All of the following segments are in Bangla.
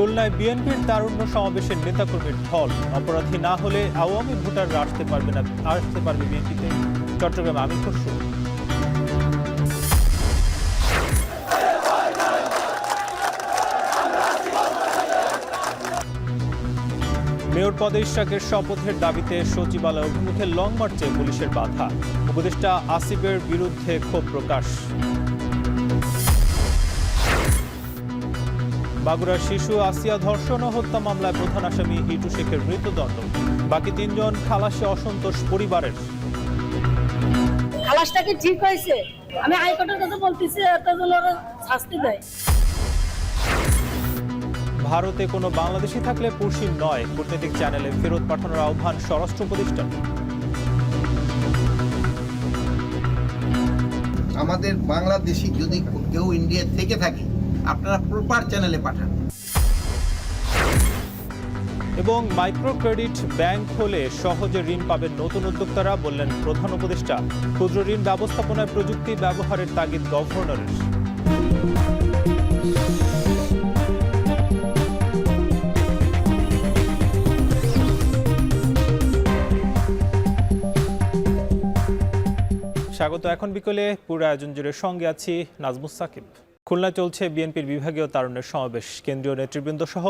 খুলনায় বিএনপির তারুণ্য সমাবেশের নেতাকর্মীর ঢল। অপরাধী না হলে আওয়ামী ভোটাররা আসতে পারবে বিএনপিতে। চট্টগ্রামে আমির খসরু। মেয়র পদে ইশরাকের শপথের দাবিতে সচিবালয় অভিমুখে লং মার্চে পুলিশের বাধা। উপদেষ্টা আসিফের বিরুদ্ধে ক্ষোভ প্রকাশ। বাগুড়ার শিশু আসিয়া ধর্ষণ ও হত্যা মামলায় প্রধান আসামি হিটু শেখের মৃত্যুদণ্ড। বাকি 3 জন খালাসে অসন্তোষ পরিবারের। খালাসটা কি ঠিক হয়েছে? আমি হাইকোর্টের কথা বলতেছি, শাস্তি দেয়। ভারতে কোনো বাংলাদেশি থাকলে পুরসি নয়, কূটনৈতিক চ্যানেলে ফেরত পাঠানোর আহ্বান স্বরাষ্ট্র উপদেষ্টার। আমাদের বাংলাদেশি যদি কেউ ইন্ডিয়া থেকে থাকে, আপনারা প্রপার চ্যানেলে পাঠান। এবং মাইক্রো ক্রেডিট ব্যাংক হলে সহজে ঋণ পাবেন নতুন উদ্যোক্তারা, বললেন প্রধান উপদেষ্টা। ক্ষুদ্র ঋণ ব্যবস্থাপনায় প্রযুক্তি ব্যবহারের তাগিদ গভর্নরের। স্বাগত। এখন বিকেলে পুরো আয়োজন জুড়ে সঙ্গে আছি নাজমুস সাকিব। খুলনায় চলছে বিএনপির বিভাগীয় তারুণ্যের সমাবেশ। কেন্দ্রীয় নেতৃবৃন্দ সহ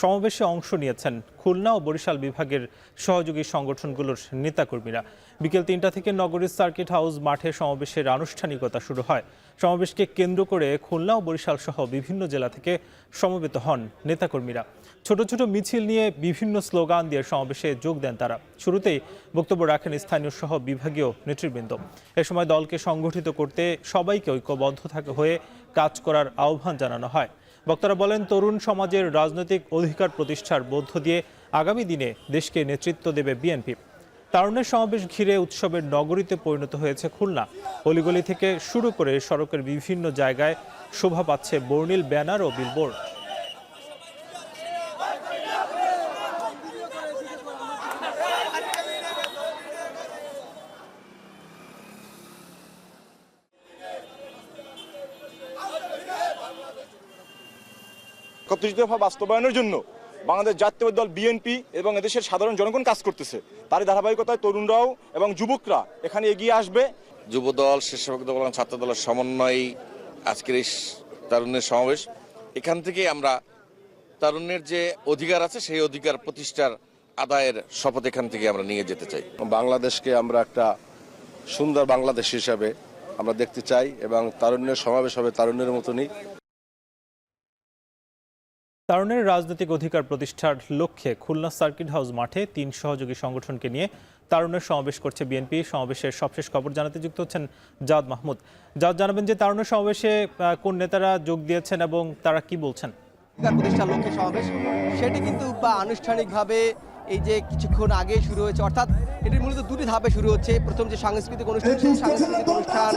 সমাবেশে অংশ নিয়েছেন খুলনা ও বরিশাল বিভাগের সহযোগী সংগঠনগুলোর নেতাকর্মীরা। বিকেল 3টা থেকে নগরীর সার্কিট হাউস মাঠে সমাবেশের আনুষ্ঠানিকতা শুরু হয়। সমাবেশকে কেন্দ্র করে খুলনা ও বরিশাল সহ বিভিন্ন জেলা থেকে সমবেত হন নেতাকর্মীরা। ছোট ছোট মিছিল নিয়ে বিভিন্ন স্লোগান দিয়ে সমাবেশে যোগ দেন তারা। শুরুতেই বক্তব্য রাখেন স্থানীয় সহ বিভাগীয় নেতৃবৃন্দ। এ সময় দলকে সংগঠিত করতে সবাইকে ঐক্যবদ্ধ হয়ে কাজ করার আহ্বান জানানো হয়। বক্তারা বলেন, তরুণ সমাজের রাজনৈতিক অধিকার প্রতিষ্ঠার মধ্য দিয়ে আগামী দিনে দেশকে নেতৃত্ব দেবে বিএনপি। তারুণের সমাবেশ ঘিরে উৎসবের নগরীতে পরিণত হয়েছে খুলনা। অলিগলি থেকে শুরু করে সড়কের বিভিন্ন জায়গায় শোভা পাচ্ছে বর্ণিল ব্যানার ও বিলবোর্ড। একত্রিত দফা বাস্তবায়নের জন্য বাংলাদেশ জাতীয়তাবাদী দল বিএনপি এবং এদেশের সাধারণ জনগণ কাজ করতেছে। তারই ধারাবাহিকতায় তরুণরাও এবং যুবকরা এখানে এগিয়ে আসবে। যুবদল, স্বেচ্ছাসেবক দল এবং ছাত্র দলের সমন্বয়ে আজকের এই তারুণ্যের সমাবেশ। এখান থেকে আমরা তারুণ্যের যে অধিকার আছে সেই অধিকার প্রতিষ্ঠার আদায়ের শপথ এখান থেকে আমরা নিয়ে যেতে চাই। বাংলাদেশকে আমরা একটা সুন্দর বাংলাদেশ হিসাবে আমরা দেখতে চাই এবং তারুণ্যের সমাবেশ হবে তারুণ্যের মতনই। তারুণের রাজনৈতিক অধিকার প্রতিষ্ঠার লক্ষ্যে খুলনা সার্কিট হাউস মাঠে 3 সহযোগী সংগঠনকে নিয়ে তারুণের সমাবেশ করছে বিএনপি। সমাবেশের সবশেষ খবর জানাতে যুক্ত হচ্ছেন জাদ মাহমুদ। জাদ, জানাবেন যে তারুণের সমাবেশে কোন নেতারা যোগ দিয়েছেন এবং তারা কি বলছেন? প্রতিষ্ঠার লক্ষ্যে সমাবেশ সেটি কিন্তু আনুষ্ঠানিকভাবে এই যে কিছুক্ষণ আগে শুরু হয়েছে, অর্থাৎ এটির মূলত 2টি ধাপে শুরু হচ্ছে। প্রথম যে সাংস্কৃতিক অনুষ্ঠান, সেই সাংস্কৃতিক অনুষ্ঠান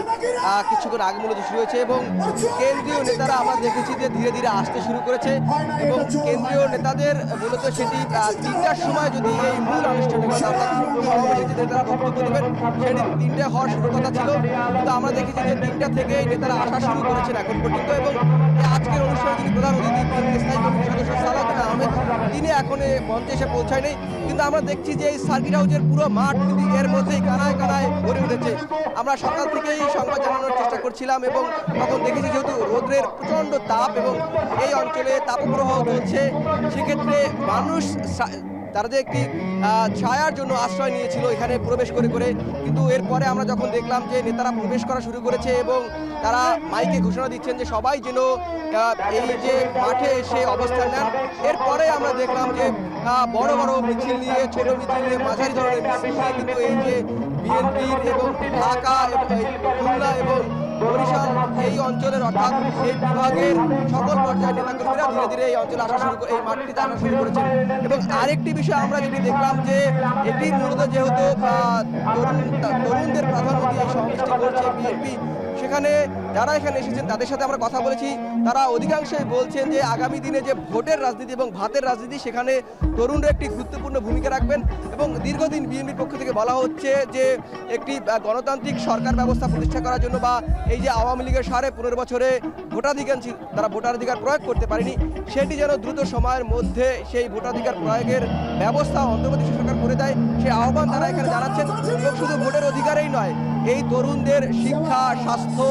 কিছুক্ষণ আগে মূলত শুরু হয়েছে এবং কেন্দ্রীয় নেতারা আমরা দেখেছি যে ধীরে ধীরে আসতে শুরু করেছে এবং কেন্দ্রীয় নেতাদের মূলত সেটি 3টার সময় যদি এই মূল আনুষ্ঠানিকতা অর্থাৎ সমাবেশে যে নেতারা বক্তব্য দেবেন সেটি 3টায় হওয়ার শুরু কথা ছিল, কিন্তু আমরা দেখেছি যে 3টা থেকেই নেতারা আসা শুরু করেছেন এখন পর্যন্ত। এবং আজকের অনুষ্ঠানে যিনি প্রধান অতিথি স্থায়ী কমিটির সদস্য সালাউদ্দিন আহমেদ, তিনি এখন মঞ্চে এসে পৌঁছায়নি, কিন্তু আমরা দেখছি যে এই সার্কিট হাউসের পুরো মাঠ কিন্তু এর মধ্যেই কানায় কানায় ভরে উঠেছে। আমরা সকাল থেকেই সংবাদ জানানোর চেষ্টা করছিলাম এবং তখন দেখেছি যেহেতু রোদ্রের প্রচণ্ড তাপ এবং এই অঞ্চলে তাপপ্রবাহ চলছে, সেক্ষেত্রে মানুষ তারা যে একটি ছায়ার জন্য আশ্রয় নিয়েছিল এখানে প্রবেশ করে করে, কিন্তু এরপরে আমরা যখন দেখলাম যে নেতারা প্রবেশ করা শুরু করেছে এবং তারা মাইকে ঘোষণা দিচ্ছেন যে সবাই যেন এই যে মাঠে এসে অবস্থান নেন, এরপরে আমরা দেখলাম যে বড় বড় মিছিল নিয়ে, ছোট মিছিল নিয়ে, মাঝারি ধরনের মিছিল নিয়ে কিন্তু এই যে বিএনপির এবং ঢাকা এবং খুলনা এবং বরিশাল এই অঞ্চলের অর্থাৎ এই বিভাগের সকল পর্যায়ের নেতাকর্মীরা ধীরে ধীরে এই অঞ্চলে আসা শুরু করে এই মাঠটিতে আসা শুরু করেছেন। এবং আরেকটি বিষয় আমরা যেটি দেখলাম যে এটি মূলত যেহেতু তরুণদের প্রাধান্য দিয়ে এই সমাবেশটি করছে বিএনপি, সেখানে যারা এখানে এসেছেন তাদের সাথে আমরা কথা বলেছি, তারা অধিকাংশই বলছেন যে আগামী দিনে যে ভোটের রাজনীতি এবং ভাতের রাজনীতি সেখানে তরুণরা একটি গুরুত্বপূর্ণ ভূমিকা রাখবেন এবং দীর্ঘদিন বিএনপির পক্ষ থেকে বলা হচ্ছে যে একটি গণতান্ত্রিক সরকার ব্যবস্থা প্রতিষ্ঠা করার জন্য বা এই যে আওয়ামী লীগের 15.5 বছরে ভোটাধিকার তারা ভোটাধিকার প্রয়োগ করতে পারেনি, সেটি যেন দ্রুত সময়ের মধ্যে সেই ভোটাধিকার প্রয়োগের ব্যবস্থা অন্তর্বর্তী সরকার করে দেয়, সেই আহ্বান তারা এখানে জানাচ্ছেন। এবং শুধু ভোটের অধিকারেই নয়, এই তরুণদের শিক্ষা, স্বাস্থ্য,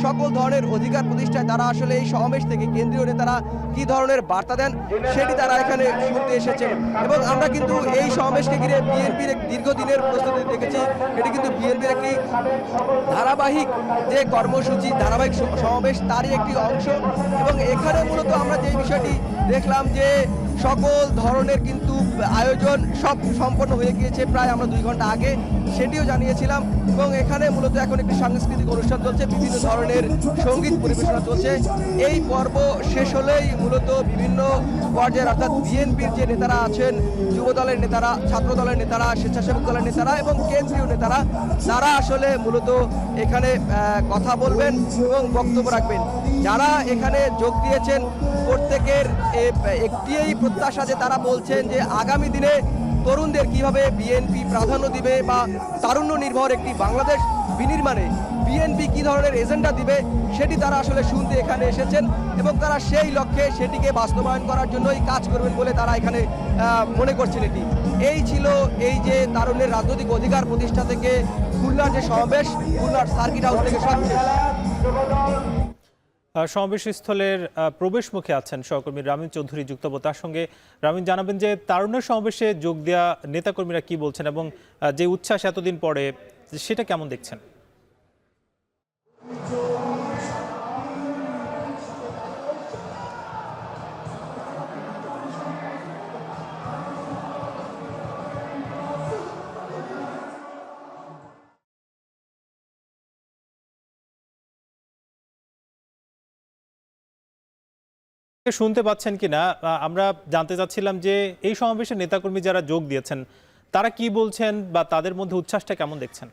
সকল ধরনের অধিকার প্রতিষ্ঠায় তারা আসলে এই সমাবেশ থেকে কেন্দ্রীয় নেতারা কি ধরনের বার্তা দেন সেটি তারা এখানে শুনতে এসেছেন। এবং আমরা কিন্তু এই সমাবেশকে ঘিরে বিএনপির এক দীর্ঘদিনের প্রস্তুতি দেখেছি। এটি কিন্তু বিএনপির একটি ধারাবাহিক যে কর্মসূচি, ধারাবাহিক সমাবেশ, তারই একটি অংশ। এবং এখানে মূলত আমরা যে বিষয়টি দেখলাম যে সকল ধরনের কিন্তু আয়োজন সব সম্পন্ন হয়ে গিয়েছে প্রায় আমরা 2 ঘন্টা আগে, সেটিও জানিয়েছিলাম। এবং এখানে মূলত এখন একটি সাংস্কৃতিক অনুষ্ঠান চলছে, বিভিন্ন ধরনের সঙ্গীত পরিবেশনা চলছে। এই পর্ব শেষ হলেই মূলত বিভিন্ন পর্যায়ের অর্থাৎ বিএনপির যে নেতারা আছেন, যুব দলের নেতারা, ছাত্র দলের নেতারা, স্বেচ্ছাসেবক দলের নেতারা এবং কেন্দ্রীয় নেতারা, তারা আসলে মূলত এখানে কথা বলবেন এবং বক্তব্য রাখবেন। যারা এখানে যোগ দিয়েছেন প্রত্যেকের একটিই প্রত্যাশা যে তারা বলছেন যে আগামী দিনে তরুণদের কিভাবে বিএনপি প্রাধান্য দিবে বা তারুণ্য নির্ভর একটি বাংলাদেশ বিনির্মাণে বিএনপি কি ধরনের এজেন্ডা দিবে সেটি তারা আসলে শুনতে এখানে এসেছেন এবং তারা সেই লক্ষ্যে সেটিকে বাস্তবায়ন করার জন্যই কাজ করবেন বলে তারা এখানে মনে করছেন। এই ছিল এই যে তারুণ্যের রাজনৈতিক অধিকার প্রতিষ্ঠা থেকে খুলনার যে সমাবেশ, খুলনার সার্কিট হাউস থেকে সবশেষ। সমাবেশস্থলের প্রবেশমুখে আছেন সহকর্মী রামিন চৌধুরী যুক্ত, তার সঙ্গে রামিন জানাবেন যে তারুণ্যের সমাবেশে যোগ দেওয়া নেতাকর্মীরা কি বলছেন এবং যে উচ্ছ্বাস এতদিন পরে সেটা কেমন দেখছেন? শুনতে পাচ্ছেন কিনা আমরা জানতে চাচ্ছিলাম যে এই সমাবেশে নেতাকর্মী যারা যোগ দিয়েছেন তারা কি বলছেন বা তাদের মধ্যে উচ্ছ্বাসটা কেমন দেখছেন?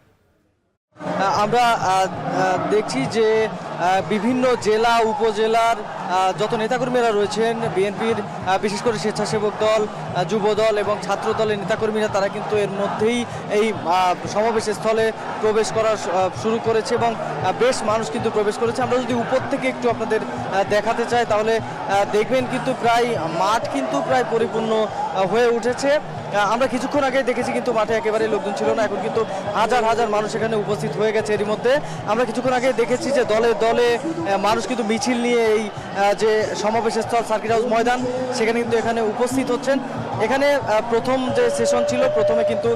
আমরা দেখছি যে বিভিন্ন জেলা উপজেলার যত নেতাকর্মীরা রয়েছেন বিএনপির, বিশেষ করে স্বেচ্ছাসেবক দল, যুব দল এবং ছাত্র দলের নেতাকর্মীরা, তারা কিন্তু এর মধ্যেই এই সমাবেশ স্থলে প্রবেশ করা শুরু করেছে এবং বেশ মানুষ কিন্তু প্রবেশ করেছে। আমরা যদি উপর থেকে একটু আপনাদের দেখাতে চাই তাহলে দেখবেন কিন্তু প্রায় মাঠ কিন্তু প্রায় পরিপূর্ণ হয়ে উঠেছে। আমরা কিছুক্ষণ আগে দেখেছি কিন্তু মাঠে একেবারে লোকজন ছিল না, এখন কিন্তু হাজার হাজার মানুষ এখানে উপস্থিত হয়ে গেছে। এরই মধ্যে আমরা কিছুক্ষণ আগে দেখেছি যে দলে দলে মানুষ কিন্তু মিছিল নিয়ে এই যে সমাবেশ স্থল সার্কিট হাউস ময়দান সেখানে কিন্তু এখানে উপস্থিত হচ্ছেন। এখানে প্রথম যে সেশন ছিল, প্রথমে কিন্তু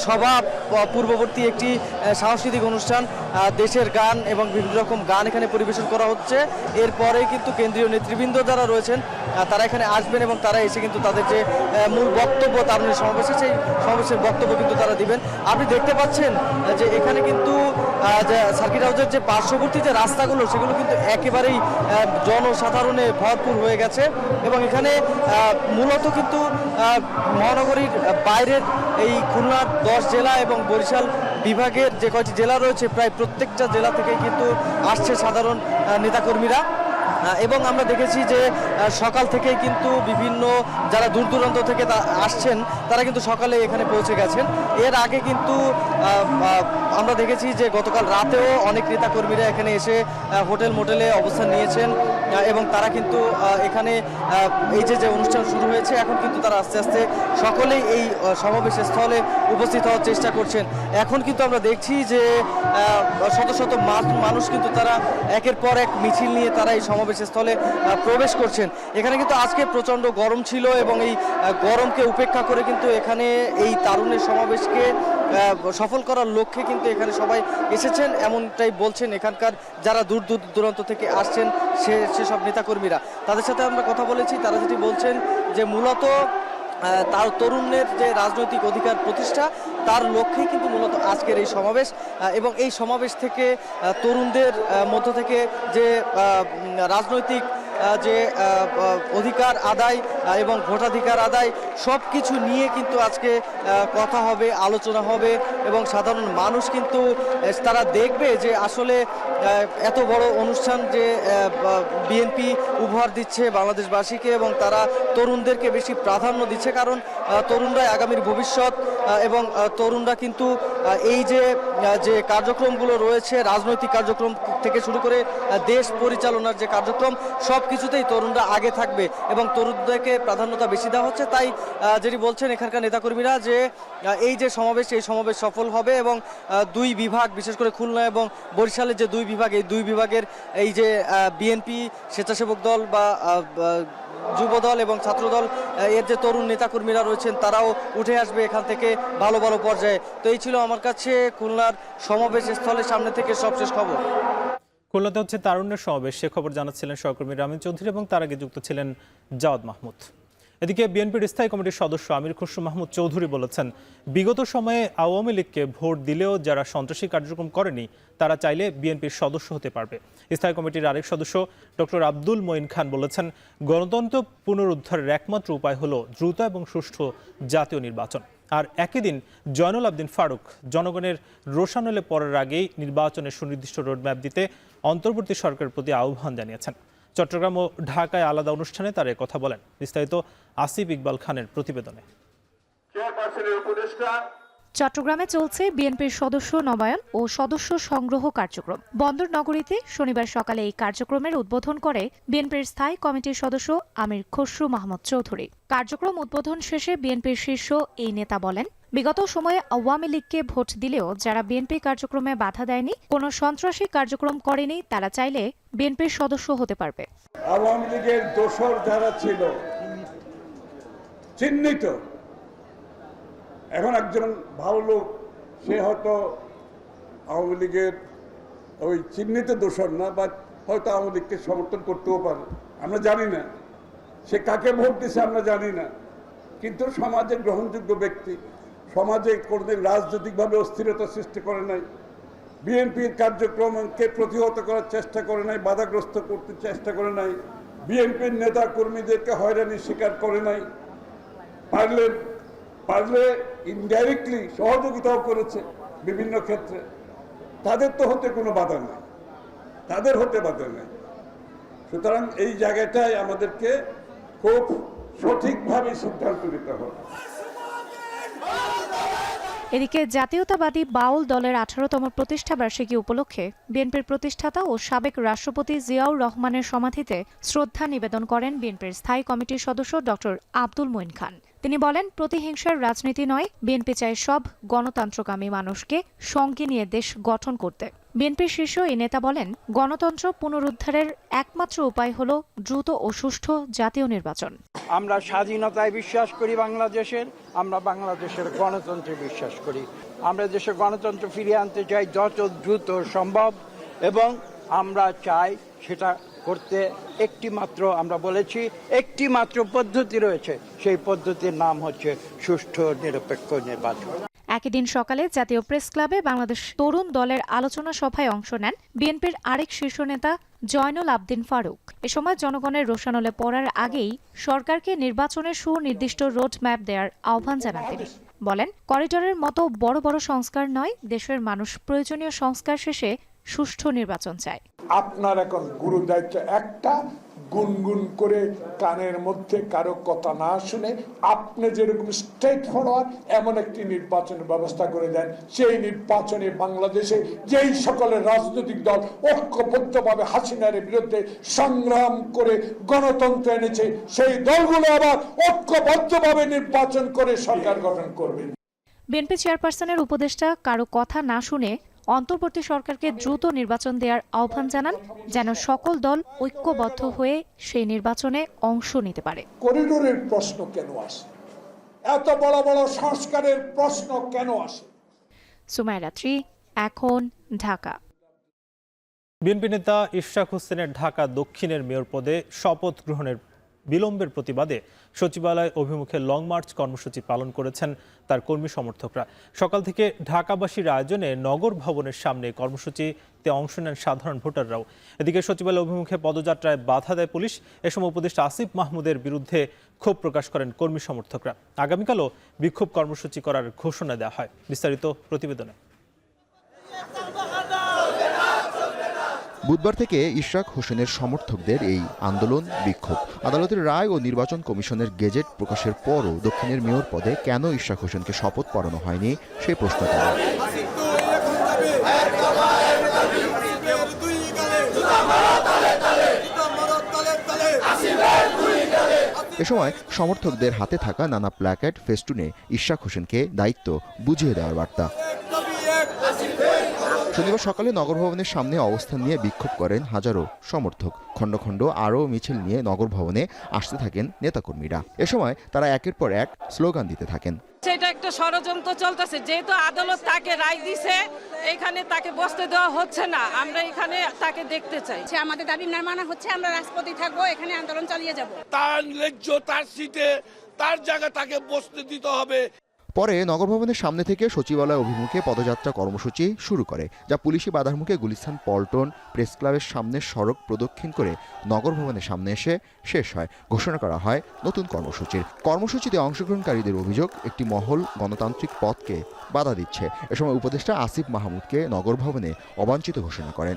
সভা পূর্ববর্তী একটি সাংস্কৃতিক অনুষ্ঠান, দেশের গান এবং বিভিন্ন রকম গান এখানে পরিবেশন করা হচ্ছে। এরপরে কিন্তু কেন্দ্রীয় নেতৃবৃন্দ যারা রয়েছেন তারা এখানে আসবেন এবং তারা এসে কিন্তু তাদের যে মূল বক্তব্য তারুণ্যের সমাবেশে, সেই সমাবেশের বক্তব্য কিন্তু তারা দিবেন। আপনি দেখতে পাচ্ছেন যে এখানে কিন্তু সার্কিট হাউসের যে পার্শ্ববর্তী যে রাস্তাগুলো সেগুলো কিন্তু একেবারেই জনসাধারণে ভরপুর হয়ে গেছে এবং এখানে মূলত কিন্তু মহানগরীর বাইরের এই খুলনার 10 জেলা এবং বরিশাল বিভাগের যে কয়টি জেলা রয়েছে প্রায় প্রত্যেকটা জেলা থেকে কিন্তু আসছে সাধারণ নেতাকর্মীরা। এবং আমরা দেখেছি যে সকাল থেকেই কিন্তু বিভিন্ন যারা দূর দূরান্ত থেকে আসছেন তারা কিন্তু সকালে এখানে পৌঁছে গেছেন। এর আগে কিন্তু আমরা দেখেছি যে গতকাল রাতেও অনেক নেতাকর্মীরা এখানে এসে হোটেল মোটেলে অবস্থান নিয়েছেন এবং তারা কিন্তু এখানে এই যে অনুষ্ঠান শুরু হয়েছে এখন কিন্তু তারা আস্তে আস্তে সকলেই এই সমাবেশ স্থলে উপস্থিত হওয়ার চেষ্টা করছেন। এখন কিন্তু আমরা দেখছি যে শত শত মানুষ কিন্তু তারা একের পর এক মিছিল নিয়ে তারা এই সমাবেশ স্থলে প্রবেশ করছেন। এখানে কিন্তু আজকে প্রচণ্ড গরম ছিল এবং এই গরমকে উপেক্ষা করে কিন্তু এখানে এই তারুণ্যের সমাবেশকে সফল করার লক্ষ্যে কিন্তু এখানে সবাই এসেছেন, এমনটাই বলছেন এখানকার যারা দূর দূরান্ত থেকে আসছেন সেসব নেতাকর্মীরা। তাদের সাথে আমরা কথা বলেছি, তারা যেটি বলছেন যে মূলত তার তরুণের যে রাজনৈতিক অধিকার প্রতিষ্ঠা তার লক্ষ্যেই কিন্তু মূলত আজকের এই সমাবেশ এবং এই সমাবেশ থেকে তরুণদের মধ্য থেকে যে রাজনৈতিক যে অধিকার আদায় এবং ভোটাধিকার আদায় সব কিছু নিয়ে কিন্তু আজকে কথা হবে, আলোচনা হবে এবং সাধারণ মানুষ কিন্তু তারা দেখবে যে আসলে এত বড় অনুষ্ঠান যে বিএনপি উপহার দিচ্ছে বাংলাদেশবাসীকে এবং তারা তরুণদেরকে বেশি প্রাধান্য দিচ্ছে, কারণ তরুণরাই আগামীর ভবিষ্যৎ এবং তরুণরা কিন্তু এই যে কার্যক্রমগুলো রয়েছে, রাজনৈতিক কার্যক্রম থেকে শুরু করে দেশ পরিচালনার যে কার্যক্রম, সব কিছুতেই তরুণরা আগে থাকবে এবং তরুণদেরকে প্রাধান্যতা বেশি দেওয়া হচ্ছে। তাই যেটি বলছেন এখানকার নেতাকর্মীরা যে এই যে সমাবেশ, এই সমাবেশ সফল হবে এবং দুই বিভাগ, বিশেষ করে খুলনা এবং বরিশালের যে দুই বিভাগ, এই দুই বিভাগের এই যে বিএনপি, স্বেচ্ছাসেবক দল বা যুবদল এবং ছাত্রদল, এর যে তরুণ নেতাকর্মীরা রয়েছেন তারাও উঠে আসবে এখান থেকে ভালো ভালো পর্যায়ে। তো এই ছিল আমার কাছে খুলনার সমাবেশ স্থলের সামনে থেকে সবশেষ খবর। খুলনাতে হচ্ছে তারুণ্যের সমাবেশ, সে খবর জানাচ্ছিলেন সহকর্মী রামিন চৌধুরী এবং তার আগে যুক্ত ছিলেন জাওয়াদ মাহমুদ। এদিকে বিএনপির স্থায়ী কমিটির সদস্য আমির খসরু মাহমুদ চৌধুরী বলেছেন, বিগত সময়ে আওয়ামী লীগকে ভোট দিলেও যারা সন্ত্রাসী কার্যক্রম করেনি তারা চাইলে বিএনপির সদস্য হতে পারবে। স্থায়ী কমিটির আরেক সদস্য ডক্টর আব্দুল মঈন খান বলেছেন, গণতন্ত্র পুনরুদ্ধারের একমাত্র উপায় হলো দ্রুত এবং সুষ্ঠু জাতীয় নির্বাচন। আর একই দিন জয়নুল আবদিন ফারুক জনগণের রোষানলে পড়ার আগেই নির্বাচনের সুনির্দিষ্ট রোডম্যাপ দিতে অন্তর্বর্তী সরকারের প্রতি আহ্বান জানিয়েছেন। চট্টগ্রাম ও ঢাকায় আলাদা অনুষ্ঠানে তারা কথা বলেন। বিস্তারিত আসিফ ইকবাল খানের প্রতিবেদনে। চট্টগ্রামে চলছে বিএনপির সদস্য নবায়ন ও সদস্য সংগ্রহ কার্যক্রম। বন্দর নগরীতে শনিবার সকালে এই কার্যক্রমের উদ্বোধন করে বিএনপির স্থায়ী কমিটির সদস্য আমির খসরু মাহমুদ চৌধুরী। কার্যক্রম উদ্বোধন শেষে বিএনপির শীর্ষ এই নেতা বলেন, বিগত সময়ে আওয়ামী লীগকে ভোট দিলেও যারা বিএনপি কার্যক্রমে বাধা দেয়নি, কোনো সন্ত্রাসী কার্যক্রম করেনি, তারা চাইলে বিএনপির সদস্য হতে পারবে। আওয়ামী লীগের দোসর যারা ছিল চিহ্নিত, এখন একজন ভালো লোক, সে হয়তো আওয়ামী লীগের ওই চিহ্নিত দোসর না, বা হয়তো আওয়ামী লীগকে সমর্থন করতেও পারে, আমরা জানি না, সে কাকে ভোট দিছে আমরা জানি না, কিন্তু সমাজের গ্রহণযোগ্য ব্যক্তি, সমাজে কোনোদিন রাজনৈতিকভাবে অস্থিরতা সৃষ্টি করে নাই, বিএনপির কার্যক্রমকে প্রতিহত করার চেষ্টা করে নাই, বাধাগ্রস্ত করতে চেষ্টা করে নাই, বিএনপির নেতা কর্মীদেরকে হয়রানির শিকার করে নাই, পারলে ইনডাইরেক্টলি সহযোগিতাও করেছে বিভিন্ন ক্ষেত্রে, তাদের তো হতে কোনো বাধা নেই, তাদের হতে বাধা নেই। সুতরাং এই জায়গাটায় আমাদেরকে খুব সঠিকভাবে সিদ্ধান্ত নিতে হবে। এদিকে জাতীয়তাবাদী বাউল দলের 18তম প্রতিষ্ঠা বার্ষিকী উপলক্ষে বিএনপির প্রতিষ্ঠাতা ও সাবেক রাষ্ট্রপতি জিয়াউর রহমানের সমাধিতে শ্রদ্ধা নিবেদন করেন বিএনপির স্থায়ী কমিটির সদস্য ডক্টর আব্দুল মঈন খান। তিনি বলেন, প্রতিহিংসার রাজনীতি নয়, বিএনপি চায় সব গণতন্ত্রকামী মানুষকে সঙ্গে নিয়ে দেশ গঠন করতে। বিএনপির শীর্ষ এই নেতা বলেন, গণতন্ত্র পুনরুদ্ধারের একমাত্র উপায় হল দ্রুত ও সুষ্ঠু জাতীয় নির্বাচন। আমরা স্বাধীনতায় বিশ্বাস করি বাংলাদেশের, আমরা বাংলাদেশের গণতন্ত্রে বিশ্বাস করি। আমরা দেশে গণতন্ত্র ফিরিয়ে আনতে চাই যত দ্রুত সম্ভব, এবং আমরা চাই সেটা করতে আমরা বলেছি একটি মাত্র পদ্ধতি রয়েছে, সেই পদ্ধতির নাম হচ্ছে সুষ্ঠু নিরপেক্ষ নির্বাচন। একই দিন সকালে জাতীয় প্রেস ক্লাবে বাংলাদেশ তরুণ দলের আলোচনা সভায় অংশ নেন বিএনপির আরেক শীর্ষ নেতা জয়নুল আবদিন ফারুক। এ সময় জনগণের রোষানলে পড়ার আগেই সরকারকে নির্বাচনের সুনির্দিষ্ট রোড ম্যাপ দেওয়ার আহ্বান জানান তিনি। বলেন, করিডোরের মতো বড় বড় সংস্কার নয়, দেশের মানুষ প্রয়োজনীয় সংস্কার শেষে সুষ্ঠু নির্বাচন চায়। আপনার এখন গুরু দায়িত্ব একটা, গুনগুন করে কানের মধ্যে কারো কথা না শুনে আপনি যেরকম স্ট্রেট ফরওয়ার্ড এমন একটি নির্বাচনের ব্যবস্থা করে দেন, সেই নির্বাচনে বাংলাদেশে যেই সকলের রাজনৈতিক দল ঐক্যবদ্ধভাবে হাসিনার বিরুদ্ধে সংগ্রাম করে গণতন্ত্র এনেছে, সেই দলগুলো আবার ঐক্যবদ্ধভাবে নির্বাচন করে সরকার গঠন করবে। বিএনপি চেয়ারপারসনের উপদেষ্টা কারো কথা না শুনে অন্তর্বর্তী সরকারকে দ্রুত নির্বাচন দেওয়ার আহ্বান জানান, যেন সকল দল ঐক্যবদ্ধ হয়ে সেই নির্বাচনে অংশ নিতে পারে। করিডোরের প্রশ্ন কেন আসে? এত বড় বড় সংস্কারের প্রশ্ন কেন আসে? সুমাইরা রাত্রি, এখন, ঢাকা। বিএনপি নেতা ইশরাক হোসেনের ঢাকা দক্ষিণের মেয়র পদে শপথ গ্রহণের বিলম্বের প্রতিবাদে সচিবালয় অভিমুখে লং মার্চ কর্মসূচি পালন করেছেন তার কর্মী সমর্থকরা। সকাল থেকে ঢাকাবাসীর আয়োজনে নগর ভবনের সামনে কর্মসূচিতে অংশ নেন সাধারণ ভোটাররাও। এদিকে সচিবালয় অভিমুখে পদযাত্রায় বাধা দেয় পুলিশ। এ সময় উপদেষ্টা আসিফ মাহমুদের বিরুদ্ধে ক্ষোভ প্রকাশ করেন কর্মী সমর্থকরা। আগামীকালও বিক্ষোভ কর্মসূচি করার ঘোষণা দেওয়া হয়। বিস্তারিত প্রতিবেদনে। বুধবার থেকে ইশরাক হোসেনের সমর্থকদের এই আন্দোলন বিক্ষোভ। আদালতের রায় ও নির্বাচন কমিশনের গেজেট প্রকাশের পরও দক্ষিণের মেয়র পদে কেন ইশরাক হোসেনকে শপথ পড়ানো হয়নি সেই প্রশ্ন তোলে। এ সময় সমর্থকদের হাতে থাকা নানা প্ল্যাকার্ড ফেস্টুনে ইশরাক হোসেনকে দায়িত্ব বুঝিয়ে দেওয়ার বার্তা। শনিবার সকালে নগর ভবনের সামনে অবস্থান নিয়ে বিক্ষোভ করেন হাজারো সমর্থক। খণ্ড খণ্ড আরও মিছিল নিয়ে নগর ভবনে আসতে থাকেন নেতাকর্মীরা। এ সময় তারা একের পর এক স্লোগান দিতে থাকেন। সেটা একটা ষড়যন্ত্র চলতেছে, যেহেতু আদালত তাকে রায় দিছে, এখানে তাকে বসতে দেওয়া হচ্ছে না। আমরা এখানে তাকে দেখতে চাই। আমাদের দাবি না মানা হচ্ছে, আমরা রাজপথে থাকবো, এখানে আন্দোলন চালিয়ে যাব। তার ন্যায্য তার সিটে তার জায়গা তাকে বসতে দিতে হবে। পরে নগর ভবনের সামনে থেকে সচিবালয় অভিমুখে পদযাত্রা কর্মসূচি শুরু করে, যা পুলিশি বাধার মুখে গুলিস্তান পল্টন প্রেস ক্লাবের সামনে সড়ক প্রদক্ষিণ করে নগর ভবনের সামনে এসে শেষ হয়। ঘোষণা করা হয় নতুন কর্মসূচিতে অংশগ্রহণকারীদের অভিযোগ একটি মহল গণতান্ত্রিক পথকে বাধা দিচ্ছে। এ সময় উপদেষ্টা আসিফ মাহমুদকে নগর ভবনে অবাঞ্ছিত ঘোষণা করেন।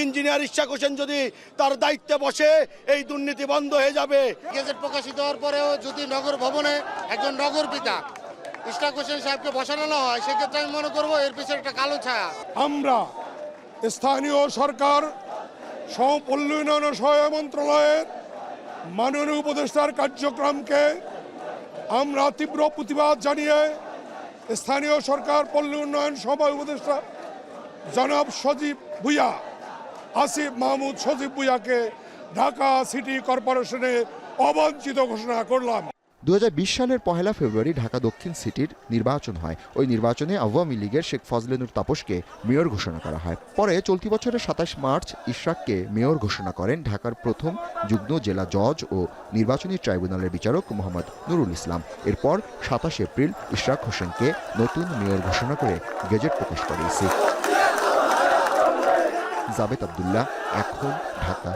ইঞ্জিনিয়ার ইশরাক হোসেন যদি তার দায়িত্বে বসে, এই দুর্নীতি বন্ধ হয়ে যাবে। গেজেট প্রকাশিত হওয়ার পরেও যদি নগর ভবনে একজন নগর পিতা ইশরাক হোসেন সাহেবকে বসানো না হয়, সেক্ষেত্রে আমি মনে করবো এর পিছনে একটা কালো ছায়া। আমরা স্থানীয় সরকার পল্লী উন্নয়ন সহায়ক মন্ত্রণালয়ের মাননীয় উপদেষ্টার কার্যক্রমকে আমরা তীব্র প্রতিবাদ জানিয়ে স্থানীয় সরকার পল্লী উন্নয়ন সভায় উপদেষ্টা জনাব সজীব ভুইয়া, আসিফ মাহমুদ সজীব ভুইয়াকে ঢাকা সিটি কর্পোরেশনে অবাঞ্ছিত ঘোষণা করলাম। 2020 সালের 1 ফেব্রুয়ারি ঢাকা দক্ষিণ সিটির নির্বাচন হয়। ওই নির্বাচনে আওয়ামী লীগের শেখ ফজলেনুর তাপসকে মেয়র ঘোষণা করা হয়। পরে চলতি বছরের 27 মার্চ ইশরাককে মেয়র ঘোষণা করেন ঢাকার প্রথম যুগ্ম জেলা জজ ও নির্বাচনী ট্রাইব্যুনালের বিচারক মোহাম্মদ নুরুল ইসলাম। এরপর 27 এপ্রিল ইশরাক হোসেনকে নতুন মেয়র ঘোষণা করে গেজেট প্রকাশ করে ইসি। জাবেদ আব্দুল্লাহ, এখন, ঢাকা।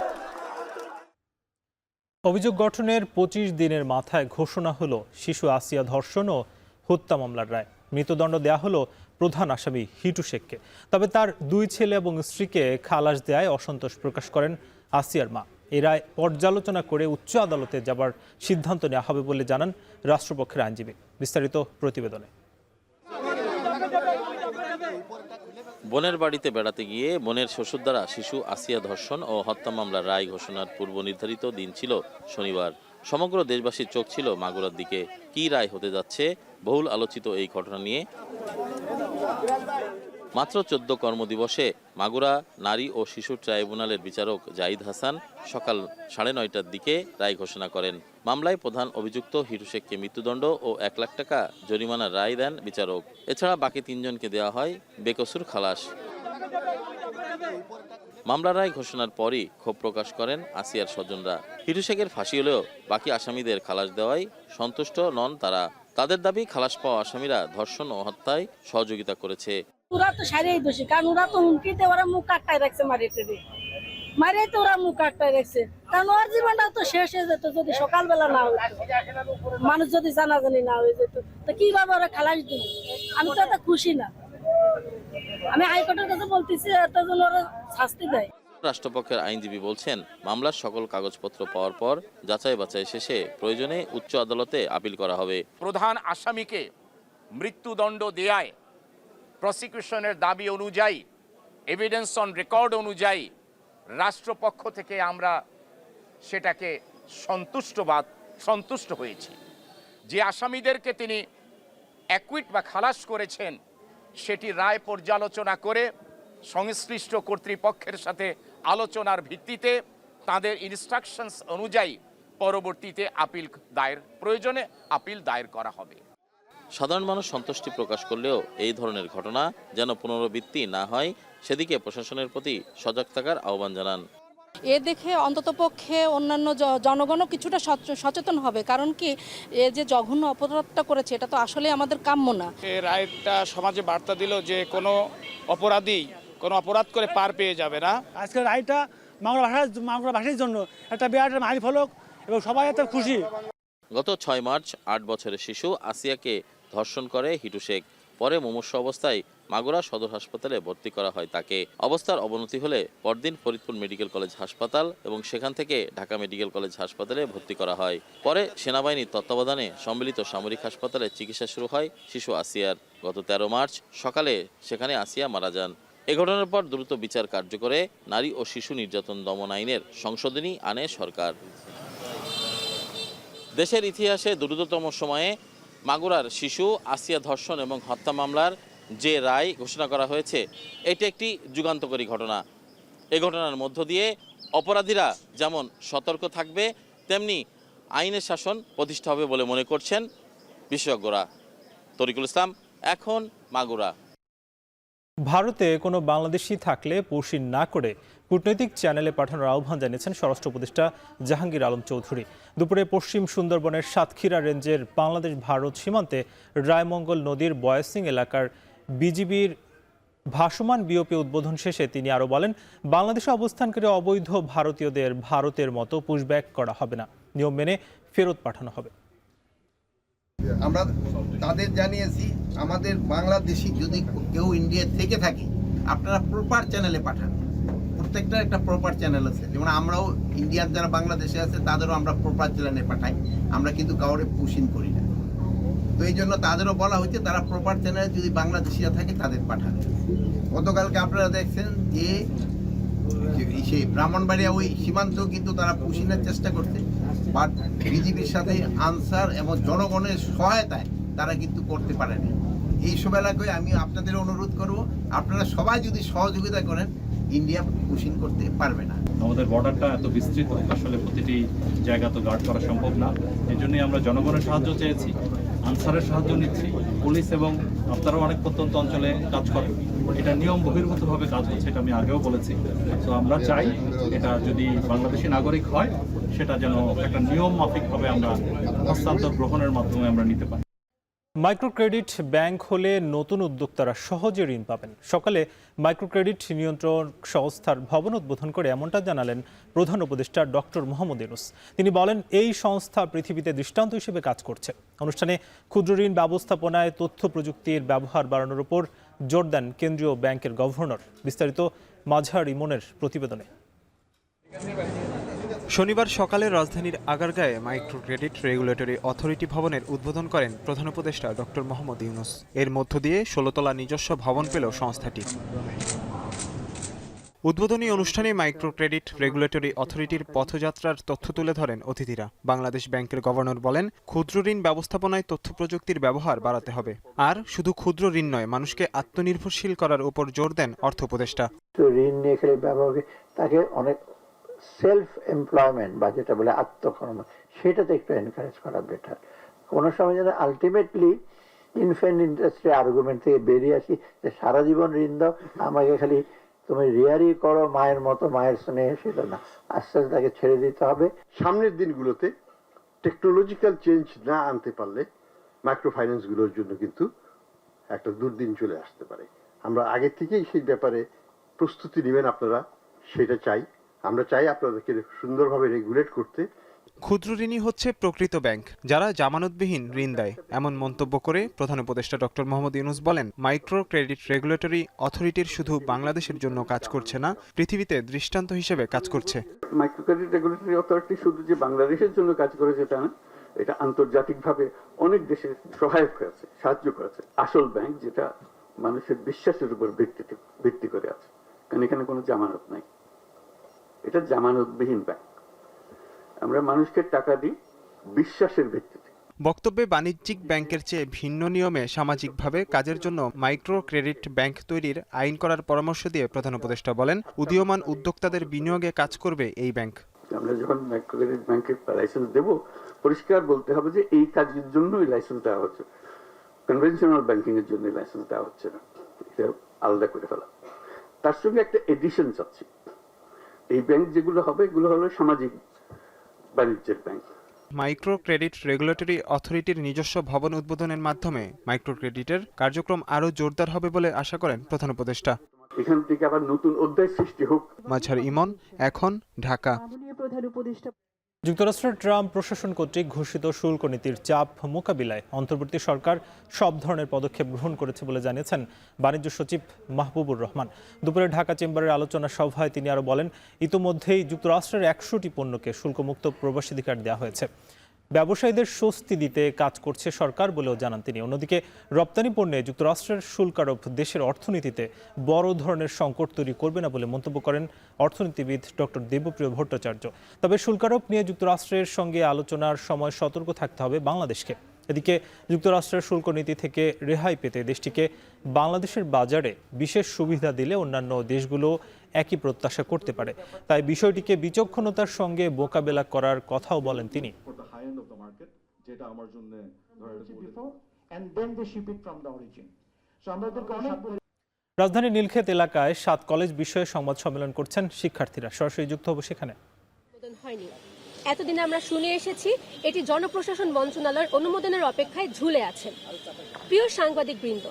অভিযোগ গঠনের 25 দিনের মাথায় ঘোষণা হলো শিশু আসিয়া ধর্ষণ ও হত্যা মামলার রায়। মৃত্যুদণ্ড দেয়া হলো প্রধান আসামি হিটু শেখকে। তবে তার 2 ছেলে এবং স্ত্রীকে খালাস দেয়ায় অসন্তোষ প্রকাশ করেন আসিয়ার মা। এই রায় পর্যালোচনা করে উচ্চ আদালতে যাবার সিদ্ধান্ত নেওয়া হবে বলে জানান রাষ্ট্রপক্ষের আইনজীবী। বিস্তারিত প্রতিবেদনে। বোনের বাড়িতে বেড়াতে গিয়ে বোনের শ্বশুর দ্বারা শিশু আসিয়া ধর্ষণ ও হত্যা মামলার রায় ঘোষণার পূর্ব নির্ধারিত দিন ছিল শনিবার। সমগ্র দেশবাসীর চোখ ছিল মাগুরার দিকে। কি রায় হতে যাচ্ছে বহুল আলোচিত এই ঘটনা নিয়ে মাত্র 14 কর্মদিবসে মাগুরা নারী ও শিশু ট্রাইব্যুনালের বিচারক জাহিদ হাসান সকাল 9:30টার দিকে রায় ঘোষণা করেন। মামলায় প্রধান অভিযুক্ত হিটু শেখকে মৃত্যুদণ্ড ও 1 লাখ টাকা জরিমানার রায় দেন বিচারক। এছাড়া বাকি 3 জনকে দেওয়া হয় বেকসুর খালাস। মামলার রায় ঘোষণার পরই ক্ষোভ প্রকাশ করেন আসিয়ার স্বজনরা। হিটু শেখের ফাঁসি হলেও বাকি আসামিদের খালাস দেওয়ায় সন্তুষ্ট নন তারা। তাদের দাবি খালাস পাওয়া আসামিরা ধর্ষণ ও হত্যায় সহযোগিতা করেছে। ওরা তো সারিয়ে দোষী, কারণ ওরা তো হুমকিতে ওরা মুখ আটকায় রাখছে, মারিয়ে তো ওরা মুখ আটকায় রাখছে। কারণ ওর জীবনটা তো শেষ হয়ে যেত যদি সকালবেলা না হতো, মানুষ যদি জানাজানি না হয়ে যেত, তো কিভাবে ওরা খালাস দিল? আমি তো এত খুশি না। আমি হাইকোর্টের কাছে বলতেছি এত যেন ওরা শাস্তি দেয়। রাষ্ট্রপক্ষের আইনজীবী বলছেন, মামলার সকল কাগজপত্র পাওয়ার পর যাচাই বাছাই শেষে প্রয়োজনে উচ্চ আদালতে আপিল করা হবে। প্রধান আসামিকে মৃত্যুদণ্ড দেয়ায় প্রসিকিউশনের দাবি অনুযায়ী, এভিডেন্স অন রেকর্ড অনুযায়ী রাষ্ট্রপক্ষ থেকে আমরা সেটাকে সন্তুষ্ট হয়েছি। যে আসামিদেরকে তিনি অ্যাকুইট বা খালাস করেছেন সেটি রায় পর্যালোচনা করে সংশ্লিষ্ট কর্তৃপক্ষের সাথে আলোচনার ভিত্তিতে তাদের ইনস্ট্রাকশনস অনুযায়ী পরবর্তীতে প্রয়োজনে আপিল দায়ের করা হবে। সাধারণ মানুষ সন্তুষ্টি প্রকাশ করলেও এই ধরনের ঘটনা যেন পুনরাবৃত্তি না হয় সেদিকে প্রশাসনের প্রতি সজাগ থাকার আহ্বান জানান। এ দেখে অন্ততপক্ষে অন্যান্য জনগণও কিছুটা সচেতন হবে, কারণ কি এ যে জঘন্য অপরাধটা করেছে এটা তো আসলে আমাদের কাম্য না। এই রায়টা সমাজে বার্তা দিল যে কোনো অপরাধী কোনো অপরাধ করে পার পেয়ে যাবে না। আজকের রায়টা বাংলা ভাষার জন্য একটা বিরাট মাইল ফলক এবং সবাই এত খুশি। গত 6 মার্চ 8 বছরের শিশু আসিয়াকে ধর্ষণ করে হিটু শেখ। পরে মুমূর্ষু অবস্থায় মাগুরা সদর হাসপাতালে ভর্তি করা হয় তাকে। অবস্থার অবনতি হলে পরদিন ফরিদপুর মেডিকেল কলেজ হাসপাতাল এবং সেখান থেকে ঢাকা মেডিকেল কলেজ হাসপাতালে ভর্তি করা হয়। পরে সেনাবাহিনীর তত্ত্বাবধানে সম্মিলিত সামরিক হাসপাতালে চিকিৎসা শুরু হয় শিশু আসিয়ার। গত 13 মার্চ সকালে সেখানে আসিয়া মারা যান। এ ঘটনার পর দ্রুত বিচার কার্যকরে নারী ও শিশু নির্যাতন দমন আইনের সংশোধনী আনে সরকার। দেশের ইতিহাসে দ্রুততম সময়ে মাগুরার শিশু আসিয়া ধর্ষণ এবং হত্যা মামলার যে রায় ঘোষণা করা হয়েছে এটি একটি যুগান্তকারী ঘটনা। এই ঘটনার মধ্য দিয়ে অপরাধীরা যেমন সতর্ক থাকবে, তেমনি আইনের শাসন প্রতিষ্ঠা হবে বলে মনে করছেন বিশেষজ্ঞরা। তরিকুল ইসলাম, এখন মাগুরা। ভারতে কোনো বাংলাদেশি থাকলে পুষিন না করে কূটনৈতিক চ্যানেলে পাঠানোর আহ্বান জানিয়েছেন স্বরাষ্ট্র উপদেষ্টা জাহাঙ্গীর আলম চৌধুরী। দুপুরে পশ্চিম সুন্দরবনের সাতক্ষীরা রেঞ্জের বাংলাদেশ ভারত সীমান্তে রায়মঙ্গল নদীর বয়সিং এলাকার বিজিবির ভাসমান বিওপি উদ্বোধন শেষে তিনি আরও বলেন, বাংলাদেশে অবস্থানকারী অবৈধ ভারতীয়দের ভারতের মতো পুশব্যাক করা হবে না, নিয়ম মেনে ফেরত পাঠানো হবে। আমরা তাদের জানিয়েছি আমাদের বাংলাদেশি যদি কেউ ইন্ডিয়া থেকে থাকে আপনারা প্রপার চ্যানেলে পাঠান। প্রত্যেকটার একটা প্রপার চ্যানেল আছে, যেমন আমরাও ইন্ডিয়ার যারা বাংলাদেশে আছে তাদেরও আমরা প্রপার চ্যানেলে পাঠাই। আমরা কিন্তু কাউরে পুশিং করি না। তো এই জন্য তাদেরও বলা হয়েছে তারা প্রপার চ্যানেলে যদি বাংলাদেশিরা থাকে তাদের পাঠান। গতকালকে আপনারা দেখছেন যে সেই ব্রাহ্মণবাড়িয়া ওই সীমান্ত কিন্তু তারা পুশিংয়ের চেষ্টা করছে, বাট বিজিবির সাথে আনসার এবং জনগণের সহায়তায় তারা কিন্তু করতে পারেনি। এইসব এলাকায় আমি আপনাদের অনুরোধ করব, আপনারা সবাই যদি সহযোগিতা করেন ইন্ডিয়া পুশিং করতে পারবে না। আমাদের বর্ডারটা এত বিস্তৃত, আসলে প্রতিটি জায়গা তো গার্ড করা সম্ভব না। এই জন্যই আমরা জনগণের সাহায্য চেয়েছি, আনসারের সাহায্য নিচ্ছি। পুলিশ এবং আপনারাও অনেক প্রত্যন্ত অঞ্চলে কাজ করেন, এটা নিয়ম বহির্ভূতভাবে কাজ হচ্ছে, এটা আমি আগেও বলেছি। তো আমরা চাই এটা যদি বাংলাদেশি নাগরিক হয় সেটা যেন একটা নিয়ম মাফিকভাবে আমরা হস্তান্তর গ্রহণের মাধ্যমে আমরা নিতে পারি। মাইক্রোক্রেডিট ব্যাংক হলে নতুন উদ্যোক্তারা সহজে ঋণ পাবেন। সকালে মাইক্রোক্রেডিট নিয়ন্ত্রণ সংস্থার ভবন উদ্বোধন করে এমনটা জানালেন প্রধান উপদেষ্টা ডক্টর মোহাম্মদ ইউনূস। তিনি বলেন, এই সংস্থা পৃথিবীতে দৃষ্টান্ত হিসেবে কাজ করছে। অনুষ্ঠানে ক্ষুদ্র ঋণ ব্যবস্থাপনায় তথ্য প্রযুক্তির ব্যবহার বাড়ানোর উপর জোর দেন কেন্দ্রীয় ব্যাংকের গভর্নর। বিস্তারিত মাঝহার ইমনের প্রতিবেদনে। শনিবার সকালে রাজধানীর আগারগাঁয়ে মাইক্রো ক্রেডিট রেগুলেটরি অথরিটি ভবনের উদ্বোধন করেন প্রধান উপদেষ্টা ডক্টর মোহাম্মদ ইউনূস। এর মধ্য দিয়ে 16 তলা নিজস্ব ভবন পেল সংস্থাটি। উদ্বোধনী অনুষ্ঠানে মাইক্রো ক্রেডিট রেগুলেটরি অথরিটির পথযাত্রার তথ্য তুলে ধরেন অতিথিরা। বাংলাদেশ ব্যাংকের গভর্নর বলেন, ক্ষুদ্র ঋণ ব্যবস্থাপনায় তথ্য প্রযুক্তির ব্যবহার বাড়াতে হবে। আর শুধু ক্ষুদ্র ঋণ নয়, মানুষকে আত্মনির্ভরশীল করার উপর জোর দেন অর্থ উপদেষ্টা। ঋণ নিয়ে খেলে ব্যবহার তাকে অনেক সেলফ এমপ্লয়মেন্ট বা যেটা বলে আত্মকর্ম, সেটাতে একটু এনকারেজ করা বেটার। কোনো সময় যেন আলটিমেটলি ইনফ্যান্ট ইন্ডাস্ট্রি আর্গুমেন্ট থেকে বেরিয়ে আসি যে সারা জীবন ঋণ দাও, আমাকে খালি তুমি রিয়ারি করো মায়ের মতো, মায়ের স্নেহে, সেটা না, আস্তে আস্তে তাকে ছেড়ে দিতে হবে। সামনের দিনগুলোতে টেকনোলজিক্যাল চেঞ্জ না আনতে পারলে মাইক্রো ফাইন্যান্সগুলোর জন্য কিন্তু একটা দুর্দিন চলে আসতে পারে। আমরা আগে থেকেই সেই ব্যাপারে প্রস্তুতি নেবেন আপনারা, সেটা চাই। আমরা চাই আপনাদেরকে সুন্দরভাবে রেগুলেট করতে। ক্ষুদ্র ঋণই হচ্ছে প্রকৃত ব্যাংক, যারা জামানতবিহীন ঋণ দেয়, এমন মন্তব্য করে প্রধান উপদেষ্টা ডক্টর মোহাম্মদ ইউনূস বলেন, মাইক্রো ক্রেডিট রেগুলেটরি অথরিটির শুধু বাংলাদেশের জন্য কাজ করছে না, পৃথিবীতে দৃষ্টান্ত হিসেবে কাজ করছে। মাইক্রো ক্রেডিট রেগুলেটরি অথরিটি শুধু যে বাংলাদেশের জন্য কাজ করেছে তা না, এটা আন্তর্জাতিকভাবে অনেক দেশে সহায়ক হয়েছে, সাহায্য করেছে। আসল ব্যাংক যেটা মানুষের বিশ্বাসের উপর ভিত্তি করে আছে, কারণ এখানে কোনো জামানত নাই, এটা জামানতবিহীন ব্যাংক। আমরা মানুষকে টাকা দিই বিশ্বাসের ভিত্তিতে। বক্তব্যে বাণিজ্যিক ব্যাংকের চেয়ে ভিন্ন নিয়মে সামাজিকভাবে কাজের জন্য মাইক্রো ক্রেডিট ব্যাংক তৈরির আইন করার পরামর্শ দিয়ে প্রধান উপদেষ্টা বলেন, উদীয়মান উদ্যোক্তাদের বিনিয়োগে কাজ করবে এই ব্যাংক। আমরা যখন মাইক্রো ক্রেডিট ব্যাংকের লাইসেন্স দেব, পরিষ্কার বলতে হবে যে এই কাজের জন্যই লাইসেন্স দেওয়া হচ্ছে, কনভেনশনাল ব্যাংকিং এর জন্য লাইসেন্স দেওয়া হচ্ছে না, এটা আলাদা করে ফেলা। তার সঙ্গে একটা এডিশন চাচ্ছি, এই ব্যাংক যেগুলো হবে এগুলো হলো সামাজিক বাণিজ্যের ব্যাংক। মাইক্রো ক্রেডিট রেগুলেটরি অথরিটির নিজস্ব ভবন উদ্বোধনের মাধ্যমে মাইক্রো ক্রেডিটের কার্যক্রম আরও জোরদার হবে বলে আশা করেন প্রধান উপদেষ্টা। এখান থেকে আবার নতুন অধ্যায় সৃষ্টি হোক। মাজহার ইমন, এখন, ঢাকা। যুক্তরাষ্ট্রের ট্রাম্প প্রশাসন কর্তৃক ঘোষিত শুল্ক নীতির চাপ মোকাবিলায় অন্তর্বর্তী সরকার সব ধরনের পদক্ষেপ গ্রহণ করেছে বলে জানিয়েছেন বাণিজ্য সচিব মাহবুবুর রহমান। দুপুরে ঢাকা চেম্বারের আলোচনা সভায় তিনি আরও বলেন, ইতোমধ্যেই যুক্তরাষ্ট্রের 100টি পণ্যকে শুল্কমুক্ত প্রবেশাধিকার দেওয়া হয়েছে। ব্যবসায়ীদের স্বস্তি দিতে কাজ করছে সরকার বলেও জানান তিনি। অন্যদিকে রপ্তানি পণ্যে যুক্তরাষ্ট্রের শুল্ক আরোপ দেশের অর্থনীতিতে বড় ধরনের সংকট তৈরি করবে না বলে মন্তব্য করেন অর্থনীতিবিদ ডক্টর দেবপ্রিয় ভট্টাচার্য। তবে শুল্ক আরোপ নিয়ে যুক্তরাষ্ট্রের সঙ্গে আলোচনার সময় সতর্ক থাকতে হবে বাংলাদেশকে। এদিকে যুক্তরাষ্ট্রের শুল্ক নীতি থেকে রেহাই পেতে দেশটিকে বাংলাদেশের বাজারে বিশেষ সুবিধা দিলে অন্যান্য দেশগুলো একই প্রত্যাশা করতে পারে। তাই বিষয়টিকে বিচক্ষণতার সঙ্গে মোকাবেলা করার কথাও বলেন তিনি। রাজধানীর নীলক্ষেত এলাকায় 7 কলেজ বিষয়ে সংবাদ সম্মেলন করছেন শিক্ষার্থীরা। সরাসরি যুক্ত হবো সেখানে। এতদিন আমরা শুনে এসেছি এটি জনপ্রশাসন মন্ত্রণালয়ের অনুমোদনের অপেক্ষায় ঝুলে আছে। প্রিয় সাংবাদিক বৃন্দ,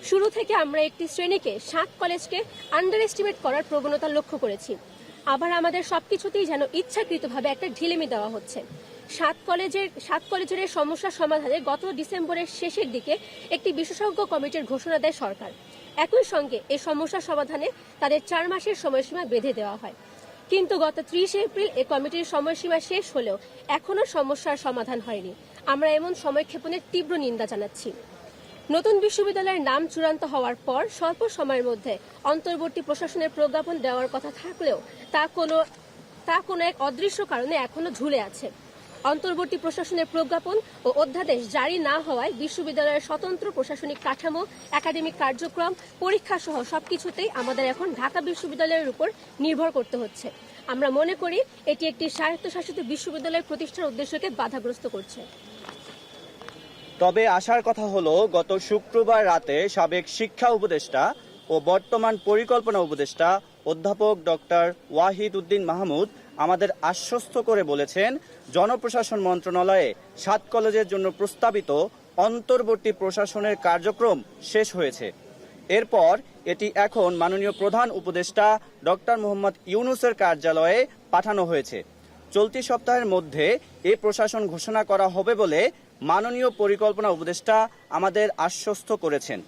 শুরু থেকে আমরা একটি শ্রেণীকে 7 কলেজকে আন্ডার এস্টিমেট করার প্রবণতা লক্ষ্য করেছি। আবার আমাদের সবকিছুতেই যেন ইচ্ছাকৃতভাবে একটা ঢিলেমি দেওয়া হচ্ছে। 7 কলেজের সমস্যা সমাধানে গত ডিসেম্বরের শেষের দিকে একটি বিশেষজ্ঞ কমিটির ঘোষণা দেয় সরকার। একই সঙ্গে এই সমস্যা সমাধানে তাদের 4 মাসের সময়সীমা বেঁধে দেওয়া হয়। কিন্তু গত 30 এপ্রিল এই কমিটির সময়সীমা শেষ হলেও এখনো সমস্যার সমাধান হয়নি। আমরা এমন সময়ক্ষেপণের তীব্র নিন্দা জানাচ্ছি। নতুন বিশ্ববিদ্যালয়ের নাম চূড়ান্ত হওয়ার পর স্বল্প সময়ের মধ্যে অন্তর্বর্তী প্রশাসনের প্রজ্ঞাপন দেওয়ার কথা থাকলেও তা কোনো এক অদৃশ্য কারণে এখনো ঝুলে আছে। অন্তর্বর্তী প্রশাসনের প্রজ্ঞাপন ও অধ্যাদেশ জারি না হওয়ায় বিশ্ববিদ্যালয়ের স্বতন্ত্র প্রশাসনিক কাঠামো, একাডেমিক কার্যক্রম, পরীক্ষা সহ সবকিছুতেই আমাদের এখন ঢাকা বিশ্ববিদ্যালয়ের উপর নির্ভর করতে হচ্ছে। আমরা মনে করি এটি একটি স্বায়ত্তশাসিত বিশ্ববিদ্যালয় প্রতিষ্ঠার উদ্দেশ্যকে বাধাগ্রস্ত করছে। তবে আসার কথা হলো, গত শুক্রবার রাতে সাবেক শিক্ষা উপদেষ্টা ও বর্তমান পরিকল্পনা উপদেষ্টা অধ্যাপক ডক্টর ওয়াহিদ উদ্দিন মাহমুদ আমাদের আশ্বস্ত করে বলেছেন, জনপ্রশাসন মন্ত্রণালয়ে 7 কলেজের জন্য প্রস্তাবিত অন্তর্বর্তী প্রশাসনের কার্যক্রম শেষ হয়েছে। এরপর এটি এখন মাননীয় প্রধান উপদেষ্টা ডক্টর মোহাম্মদ ইউনূসের কার্যালয়ে পাঠানো হয়েছে। চলতি সপ্তাহের মধ্যে এই প্রশাসন ঘোষণা করা হবে বলে মাননীয় পরিকল্পনা উপদেষ্টা আমাদের আশ্বস্ত করেছেন।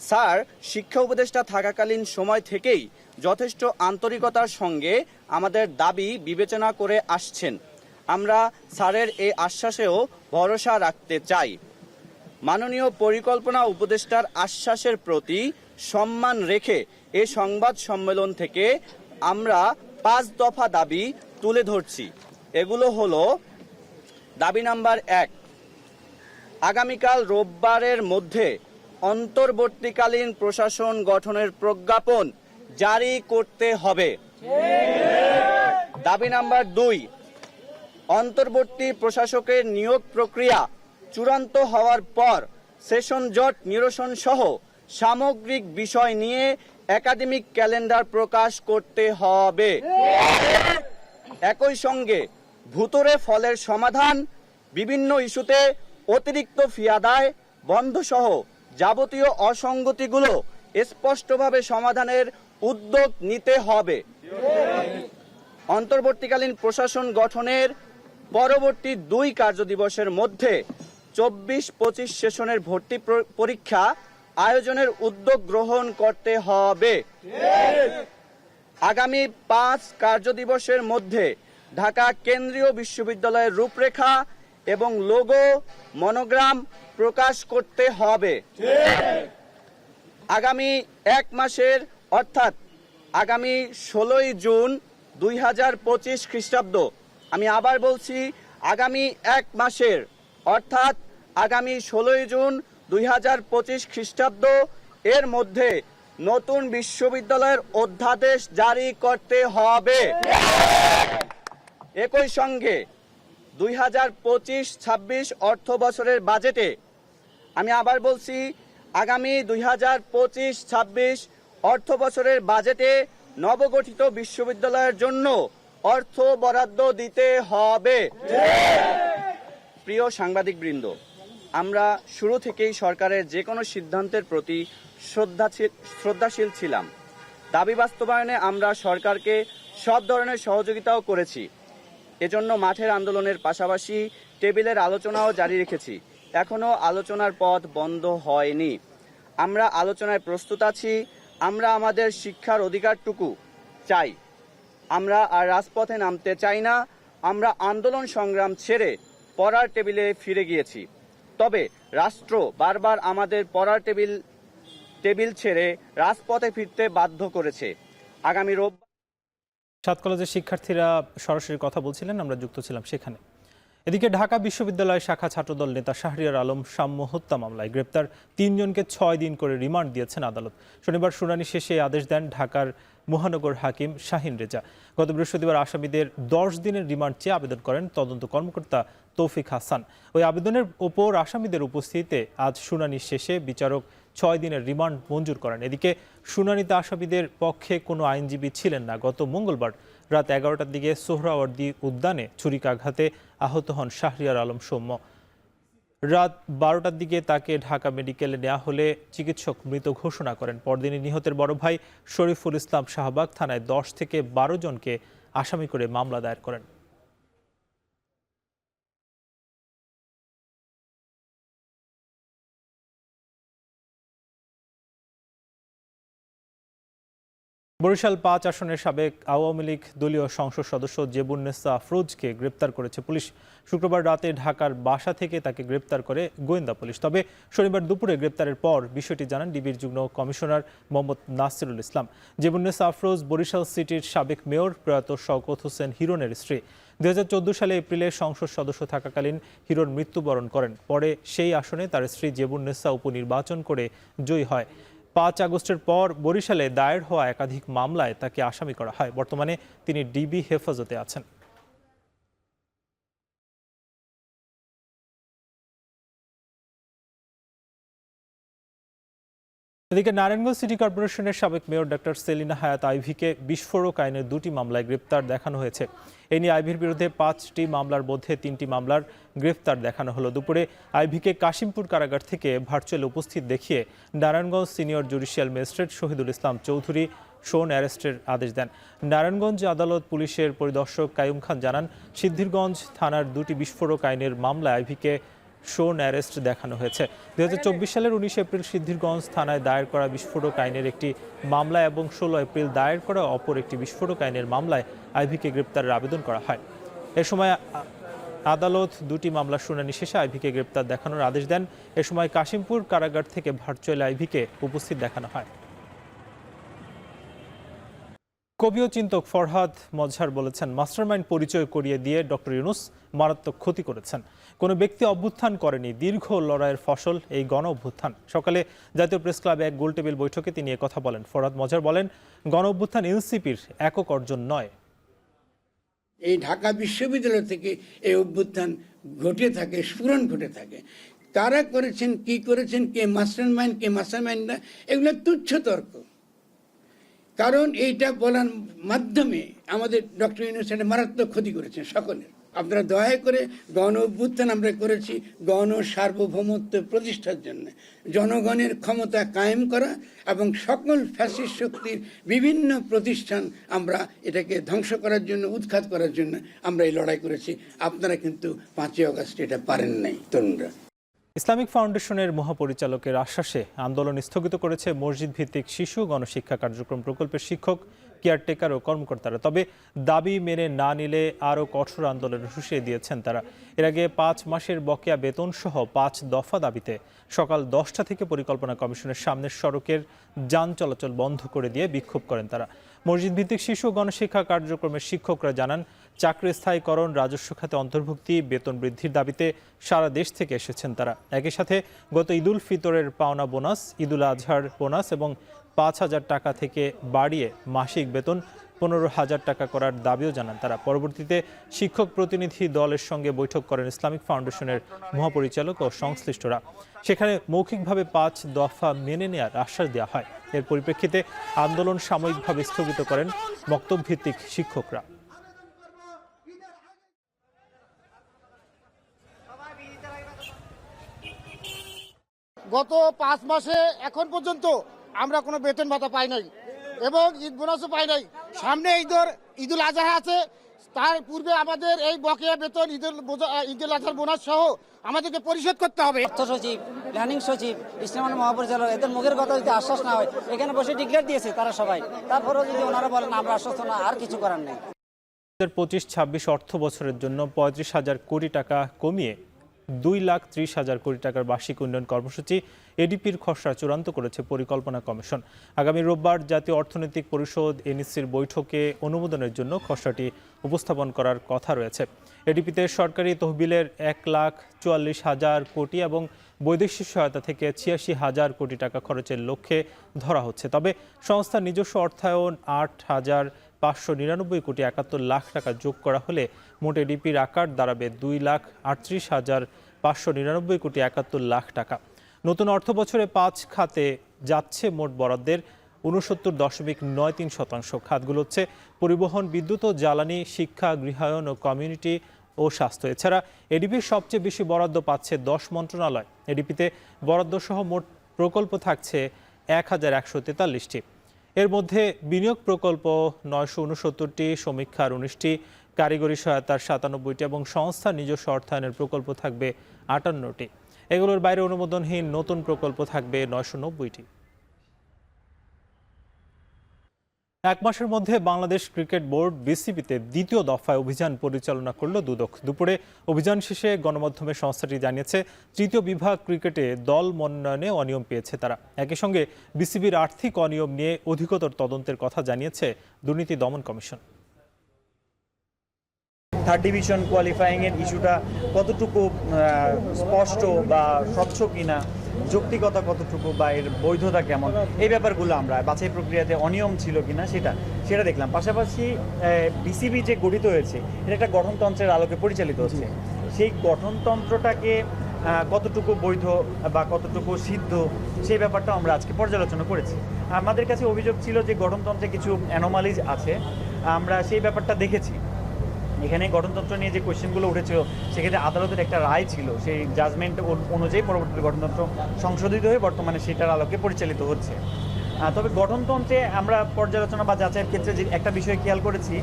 স্যার শিক্ষা উপদেষ্টা থাকাকালীন সময় থেকেই যথেষ্ট আন্তরিকতার সঙ্গে আমাদের দাবি বিবেচনা করে আসছেন। আমরা স্যারের এই আশ্বাসেও ভরসা রাখতে চাই। মাননীয় পরিকল্পনা উপদেষ্টার আশ্বাসের প্রতি সম্মান রেখে এই সংবাদ সম্মেলন থেকে আমরা 5 দফা দাবি তুলে ধরছি। এগুলো হলো: দাবি নাম্বার 1, আগামীকাল রোববারের মধ্যে অন্তর্বর্তীকালীন প্রশাসন গঠনের প্রজ্ঞাপন জারি করতে হবে। দাবি নাম্বার 2, অন্তর্বর্তী প্রশাসকের নিয়োগ প্রক্রিয়া চূড়ান্ত হওয়ার পর সেশন জট নিরসন সহ সামগ্রিক বিষয় নিয়ে একাডেমিক ক্যালেন্ডার প্রকাশ করতে হবে। একই সঙ্গে ভুতুড়ে ফলের সমাধান, বিভিন্ন ইস্যুতে অতিরিক্ত ফি আদায় বন্ধ সহ যাবতীয় অসঙ্গতিগুলো স্পষ্টভাবে সমাধানের উদ্যোগ নিতে হবে। অন্তর্বর্তীকালীন প্রশাসন গঠনের পরবর্তী 2 কার্যদিবসের মধ্যে 24-25 সেশনের ভর্তি পরীক্ষা আয়োজনের উদ্যোগ গ্রহণ করতে হবে। আগামী 5 কার্যদিবসের মধ্যে ঢাকা কেন্দ্রীয় বিশ্ববিদ্যালয়ের রূপরেখা এবং লোগো, মনোগ্রাম প্রকাশ করতে হবে। আগামী 1 মাসের অর্থাৎ আগামী 16ই জুন 2025 খ্রিস্টাব্দ, আমি আবার বলছি, আগামী 1 মাসের অর্থাৎ আগামী 16ই জুন 2025 খ্রিস্টাব্দ এর মধ্যে নতুন বিশ্ববিদ্যালয়ের অধ্যাদেশ জারি করতে হবে। একই সঙ্গে 2025-26 অর্থ বছরের বাজেটে, আমি আবার বলছি, আগামী 2025-26 অর্থ বছরের বাজেটে নবগঠিত বিশ্ববিদ্যালয়ের জন্য অর্থ বরাদ্দ দিতে হবে। প্রিয় সাংবাদিকবৃন্দ, আমরা শুরু থেকেই সরকারের যে কোনো সিদ্ধান্তের প্রতি শ্রদ্ধাশীল ছিলাম। দাবি বাস্তবায়নে আমরা সরকারকে সব ধরনের সহযোগিতাও করেছি। এজন্য মাঠের আন্দোলনের পাশাপাশি টেবিলের আলোচনাও জারি রেখেছি। এখনো আলোচনার পথ বন্ধ হয়নি। আমরা আলোচনায় প্রস্তুত আছি। আমরা আমাদের শিক্ষার অধিকারটুকু চাই। আমরা আর রাজপথে নামতে চাই না। আমরা আন্দোলন সংগ্রাম ছেড়ে পড়ার টেবিলে ফিরে গিয়েছি। তবে রাষ্ট্র বারবার আমাদের পড়ার টেবিল ছেড়ে রাজপথে ফিরতে বাধ্য করেছে। আগামী রোববার 7 কলেজের শিক্ষার্থীরা সরাসরি কথা বলছিলেন, আমরা যুক্ত ছিলাম সেখানে। এদিকে ঢাকা বিশ্ববিদ্যালয় শাখা ছাত্রদল নেতা শাহরিয়ার আলম সাম্য হত্যা মামলায় গ্রেপ্তার 3 জনকে 6 দিন করে রিমান্ড দিয়েছেন আদালত। শনিবার শুনানি শেষে আদেশ দেন ঢাকার মহানগর হাকিম শাহিন রেজা। গত বৃহস্পতিবার আসামিদের 10 দিনের রিমান্ড চেয়ে আবেদন করেন তদন্ত কর্মকর্তা তৌফিক হাসান। ওই আবেদনের ওপর আসামিদের উপস্থিতিতে আজ শুনানি শেষে বিচারক 6 দিনের রিমান্ড মঞ্জুর করেন। এদিকে শুনানিতে আসামিদের পক্ষে কোনো আইনজীবী ছিলেন না। গত মঙ্গলবার রাত 11টার দিকে সোহরাওয়ার্দী উদ্যানে ছুরিকাঘাতে আহত হন শাহরিয়ার আলম সৌম্য। রাত 12টার দিকে তাকে ঢাকা মেডিকেলে নেওয়া হলে চিকিৎসক মৃত ঘোষণা করেন। পরদিনই নিহতের বড় ভাই শরীফুল ইসলাম শাহবাগ থানায় 10 থেকে 12 জনকে আসামি করে মামলা দায়ের করেন। বরিশাল 5 আসনের সাবেক আওয়ামী লীগ দলীয় সংসদ সদস্য জেবুন্নেসা আফরোজকে গ্রেপ্তার করেছে পুলিশ। শুক্রবার রাতে ঢাকার বাসা থেকে তাকে গ্রেপ্তার করে গোয়েন্দা পুলিশ। তবে শনিবার দুপুরে গ্রেপ্তারের পর বিষয়টি জানান ডিবির যুগ্ম কমিশনার মোহাম্মদ নাসিরুল ইসলাম। জেবুন্নেসা আফরোজ বরিশাল সিটির সাবেক মেয়র প্রয়াত শওকত হোসেন হিরনের স্ত্রী। 2014 সালে এপ্রিলে সংসদ সদস্য থাকাকালীন হিরন মৃত্যুবরণ করেন। পরে সেই আসনে তার স্ত্রী জেবুন্নেসা উপনির্বাচন করে জয়ী হয়। 5 আগস্টের পর বরিশালে দায়ের হওয়া একাধিক মামলায় তাকে আসামি করা হয়। বর্তমানে তিনি ডিবি হেফাজতে আছেন। এদিকে নারায়ণগঞ্জ সিটি কর্পোরেশনের সাবেক মেয়র ডক্টর সেলিনা হায়াত আইভিকে বিস্ফোরক আইনের 2টি মামলায় গ্রেপ্তার দেখানো হয়েছে। এ নিয়ে আইভির বিরুদ্ধে 5টি মামলার মধ্যে 3টি মামলার গ্রেপ্তার দেখানো হলো। দুপুরে আইভিকে কাশিমপুর কারাগার থেকে ভার্চুয়াল উপস্থিত দেখিয়ে Narayanganj senior judicial magistrate Shahidul Islam Chowdhury shown অ্যারেস্টের আদেশ দেন। নারায়ণগঞ্জ আদালত পুলিশের পরিদর্শক কায়ুম খান জানান, সিদ্ধিরগঞ্জ থানার 2টি বিস্ফোরক আইনের মামলায় আইভিকে শোন অ্যারেস্ট দেখানো হয়েছে। 2024 সালের 19 এপ্রিল সিদ্ধিরগঞ্জ থানায় দায়ের করা বিস্ফোরক আইনের একটি মামলায় এবং 16 এপ্রিল দায়ের করা অপর একটি বিস্ফোরক আইনের মামলায় আইভিকে গ্রেপ্তারের আবেদন করা হয়। এ সময় আদালত 2টি মামলার শুনানি শেষে আইভিকে গ্রেপ্তার দেখানোর আদেশ দেন। এ সময় কাশিমপুর কারাগার থেকে ভার্চুয়াল আইভিকে উপস্থিত দেখানো হয়। কবি ও চিন্তক ফরহাদ মজহার বলেছেন, মাস্টারমাইন্ড পরিচয় করিয়ে দিয়ে ডক্টর ইউনূস মারাত্মক ক্ষতি করেছেন। কোনো ব্যক্তি অভ্যুত্থান করেনি, দীর্ঘ লড়াইয়ের ফসল এই গণ অভ্যুত্থান। সকালে জাতীয় প্রেস ক্লাবে এক গোলটেবিল বৈঠকে তিনি কথা বলেন। ফরহাদ মজহার বলেন, গণ অভ্যুত্থান এনসিপির একক অর্জন নয়। এই ঢাকা বিশ্ববিদ্যালয় থেকে এই অভ্যুত্থান ঘটে থাকে, স্ফুরণ ঘটে থাকে। তারা করেছেন, কি করেছেন, কে মাস্টারমাইন্ড কে মাস্টারমাইন্ড না, এগুলো তুচ্ছ তর্ক। কারণ এইটা বলার মাধ্যমে আমাদের ডক্টর ইউনূস মারাত্মক ক্ষতি করেছেন সকলের। আপনারা দয়া করে গণ অভ্যুত্থান আমরা করেছি গণ সার্বভৌমত্ব প্রতিষ্ঠার জন্য, জনগণের ক্ষমতা কায়েম করা এবং সকল ফ্যাসিস্ট শক্তির বিভিন্ন প্রতিষ্ঠান আমরা এটাকে ধ্বংস করার জন্য, উৎখাত করার জন্য আমরা এই লড়াই করেছি। আপনারা কিন্তু 5ই আগস্ট এটা পারেন নাই তরুণরা। ইসলামিক ফাউন্ডেশনের মহাপরিচালকের আশ্বাসে আন্দোলন স্থগিত করেছে মসজিদ ভিত্তিক শিশু গণশিক্ষা কার্যক্রম প্রকল্পের শিক্ষক, কেয়ারটেকার ও কর্মকর্তারা। তবে দাবি মেনে না নিলে আরও কঠোর আন্দোলনের হুঁশিয়ারি দিয়েছেন তারা। এর আগে 5 মাসের বকেয়া বেতন সহ 5 দফা দাবিতে সকাল 10টা থেকে পরিকল্পনা কমিশনের সামনের সড়কের যান চলাচল বন্ধ করে দিয়ে বিক্ষোভ করেন তারা। মসজিদ ভিত্তিক শিশু গণশিক্ষা কার্যক্রমের শিক্ষকরা জানান, চাকরি স্থায়ীকরণ, রাজস্ব খাতে অন্তর্ভুক্তি, বেতন বৃদ্ধির দাবিতে সারা দেশ থেকে এসেছেন তারা। একই সাথে গত ঈদুল ফিতরের পাওনা বোনাস, ঈদুল আজহার বোনাস এবং 5,000 টাকা থেকে বাড়িয়ে মাসিক বেতন 15,000 টাকা করার দাবিও জানান তারা। পরবর্তীতে শিক্ষক প্রতিনিধি দলের সঙ্গে বৈঠক করেন ইসলামিক ফাউন্ডেশনের মহাপরিচালক ও সংশ্লিষ্টরা। সেখানে মৌখিকভাবে 5 দফা মেনে নেওয়ার আশ্বাস দেওয়া হয়। এর পরিপ্রেক্ষিতে আন্দোলন সাময়িকভাবে স্থগিত করেন মক্তবভিত্তিক শিক্ষকরা। গত 5 মাসে এখন পর্যন্ত আমরা কোনো বেতন ভাতা পাই নাই এবং ঈদ বোনাসও পাই নাই। সামনে ঈদুল আজহা আছে, তার পূর্বে আমাদের এই বকেয়া বেতন ঈদুল আজহার বোনাস সহ আমাদেরকে পরিশোধ করতে হবে। অর্থ সচিব, প্ল্যানিং সচিব, ইসলামের মহাপরিচালক এদের মুখের কথা যদি আশ্বাস না হয়, এখানে বসে ডিক্লেয়ার দিয়েছে তারা সবাই, তারপরেও যদি ওনারা বলেন আমরা আশ্বস্ত না, আর কিছু করার নেই। 2025-26 অর্থ বছরের জন্য 35,000 কোটি টাকা কমিয়ে 2,30,000 কোটি টাকার বার্ষিক উন্নয়ন কর্মসূচি এডিপির খসড়া চূড়ান্ত করেছে পরিকল্পনা কমিশন। আগামী রোববার জাতীয় অর্থনৈতিক পরিষদ এনইসির বৈঠকে অনুমোদনের জন্য খসড়াটি উপস্থাপন করার কথা রয়েছে। এডিপিতে সরকারি তহবিলের 1,44,000 কোটি এবং বৈদেশিক সহায়তা থেকে 86,000 কোটি টাকা খরচের লক্ষ্যে ধরা হচ্ছে। তবে সংস্থার নিজস্ব অর্থায়ন 8,599 কোটি 71 লাখ টাকা যোগ করা হলে মোট এডিপির আকার দাঁড়াবে 2,38,599 কোটি 71 লাখ টাকা। নতুন অর্থ বছরে 5 খাতে যাচ্ছে মোট বরাদ্দের 69.93%। খাতগুলো হচ্ছে পরিবহন, বিদ্যুৎ ও জ্বালানি, শিক্ষা, গৃহায়ন ও কমিউনিটি ও স্বাস্থ্য। এছাড়া এডিপির সবচেয়ে বেশি বরাদ্দ পাচ্ছে 10 মন্ত্রণালয়। এডিপিতে বরাদ্দ সহ মোট প্রকল্প থাকছে 1,143টি। এর মধ্যে বিনিয়োগ প্রকল্প 969টি, সমীক্ষার 19টি, কারিগরি সহায়তার 97টি এবং সংস্থার নিজস্ব অর্থায়নের প্রকল্প থাকবে 58টি। এগুলোর বাইরে অনুমোদনহীন নতুন প্রকল্প থাকবে 990টি। 1 মাসের মধ্যে বাংলাদেশ ক্রিকেট বোর্ড বিসিবিতে দ্বিতীয় দফায় অভিযান পরিচালনা করল দুদক। দুপুরে অভিযান শেষে গণমাধ্যমে সংস্থাটি জানিয়েছে, তৃতীয় বিভাগ ক্রিকেটে দল মনোনয়নে অনিয়ম পেয়েছে তারা। একই সঙ্গে বিসিবির আর্থিক অনিয়ম নিয়ে অধিকতর তদন্তের কথা জানিয়েছে দুর্নীতি দমন কমিশন। থার্ড ডিভিশন কোয়ালিফাইংয়ের ইস্যুটা কতটুকু স্পষ্ট বা স্বচ্ছ কিনা, যৌক্তিকতা কতটুকু বা এর বৈধতা কেমন, এই ব্যাপারগুলো আমরা বাছাই প্রক্রিয়াতে অনিয়ম ছিল কিনা সেটা দেখলাম। পাশাপাশি বিসিবি যে গঠিত হয়েছে এটা একটা গঠনতন্ত্রের আলোকে পরিচালিত হচ্ছে। সেই গঠনতন্ত্রটাকে কতটুকু বৈধ বা কতটুকু সিদ্ধ সেই ব্যাপারটা আমরা আজকে পর্যালোচনা করেছি। আমাদের কাছে অভিযোগ ছিল যে গঠনতন্ত্রে কিছু অ্যানোমালিজ আছে, আমরা সেই ব্যাপারটা দেখেছি। এখানে গঠনতন্ত্র নিয়ে যে কোয়েশ্চেনগুলো উঠেছিল সেক্ষেত্রে আদালতের একটা রায় ছিল, সেই জাজমেন্ট অনুযায়ী পরবর্তীতে গঠনতন্ত্র সংশোধিত হয়ে বর্তমানে সেটার আলোকে পরিচালিত হচ্ছে। তবে গঠনতন্ত্রে আমরা পর্যালোচনা বা যাচাইয়ের ক্ষেত্রে যে একটা বিষয় খেয়াল করেছি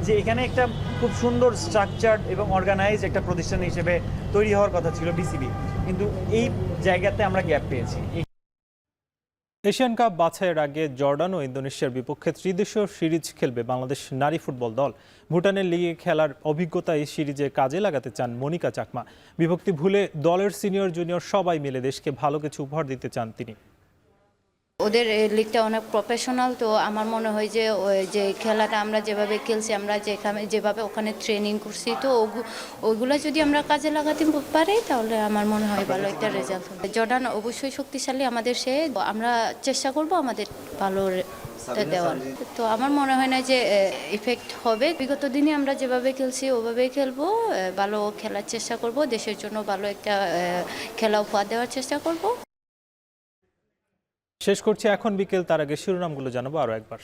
যে এখানে একটা খুব সুন্দর স্ট্রাকচার্ড এবং অর্গানাইজ একটা প্রতিষ্ঠান হিসেবে তৈরি হওয়ার কথা ছিল বিসিবি, কিন্তু এই জায়গাতে আমরা গ্যাপ পেয়েছি। এশিয়ান কাপ বাছাইয়ের আগে জর্ডান ও ইন্দোনেশিয়ার বিপক্ষে ত্রিদেশীয় সিরিজ খেলবে বাংলাদেশ নারী ফুটবল দল। ভুটানের লিগে খেলার অভিজ্ঞতা এই সিরিজে কাজে লাগাতে চান মনিকা চাকমা। বিভক্তি ভুলে দলের সিনিয়র জুনিয়র সবাই মিলে দেশকে ভালো কিছু উপহার দিতে চান তিনি। ওদের লিগটা অনেক প্রফেশনাল, তো আমার মনে হয় যে যে খেলাটা আমরা যেভাবে খেলছি, আমরা যেভাবে ওখানে ট্রেনিং করছি, তো ওইগুলো যদি আমরা কাজে লাগাতে পারি তাহলে আমার মনে হয় ভালো একটা রেজাল্ট হবে। জর্ডান অবশ্যই শক্তিশালী আমাদের, আমরা চেষ্টা করব আমাদের ভালো দেওয়ার। তো আমার মনে হয় না যে ইফেক্ট হবে। বিগত দিনে আমরা যেভাবে খেলছি ওভাবেই খেলবো, ভালো খেলার চেষ্টা করব, দেশের জন্য ভালো একটা খেলা উপহার দেওয়ার চেষ্টা করব। শেষ করছি এখন বিকেল, তার আগে শিরোনামগুলো জানাবো আরো একবার।